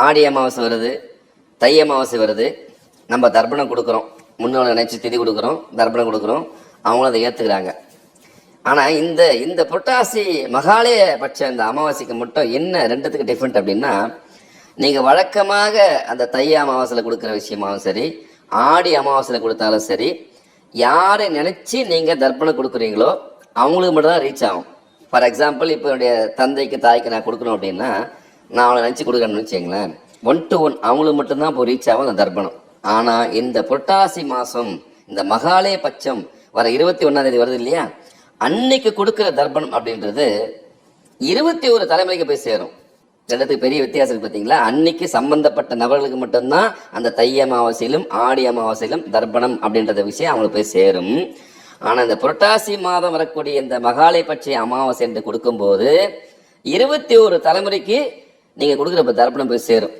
ஆடி அமாவாசை வருது, தை அமாவாசை வருது, நம்ம தர்ப்பணம் கொடுக்குறோம், முன்னோட நினைச்சு திதி கொடுக்குறோம், தர்ப்பணம் கொடுக்குறோம், அவங்களும் அதை ஏற்றுக்கிறாங்க. ஆனால் இந்த புரட்டாசி மகாலய பட்ச இந்த அமாவாசைக்கு மட்டும் என்ன ரெண்டுத்துக்கு டிஃப்ரெண்ட் அப்படின்னா, நீங்கள் வழக்கமாக அந்த தை அமாவாசையில் கொடுக்குற விஷயமாகவும் சரி, ஆடி அமாவாசையில் கொடுத்தாலும் சரி, யாரை நினச்சி நீங்கள் தர்ப்பணம் கொடுக்குறீங்களோ அவங்களுக்கு மட்டும் தான் ரீச் ஆகும். ஃபார் எக்ஸாம்பிள், இப்போ என்னுடைய தந்தைக்கு தாய்க்கு நான் கொடுக்கணும் அப்படின்னா, நான் அவளை நினச்சி கொடுக்கணும்னு வச்சுங்களேன், 1 to 1 அவங்களுக்கு மட்டும்தான் இப்போ ரீச் ஆகும் அந்த தர்ப்பணம். ஆனால் இந்த புரட்டாசி மாதம் இந்த மகாலய பட்சம் வர 21ஆம் தேதி வருது இல்லையா, அன்னைக்கு கொடுக்குற தர்ப்பணம் அப்படின்றது 21 தலைமுறைக்கு போய் சேரும். ரெண்டுத்துக்கு பெரிய வித்தியாசம் இருக்கு பார்த்தீங்களா. அன்னைக்கு சம்பந்தப்பட்ட நபர்களுக்கு மட்டும்தான் அந்த தை அமாவாசையிலும் ஆடி அமாவாசையிலும் தர்ப்பணம் அப்படின்றத விஷயம் அவங்களுக்கு போய் சேரும். ஆனால் இந்த புரட்டாசி மாதம் வரக்கூடிய இந்த மகாலய பட்ச அமாவாசை என்று கொடுக்கும்போது 21 தலைமுறைக்கு நீங்கள் கொடுக்குற தர்ப்பணம் போய் சேரும்.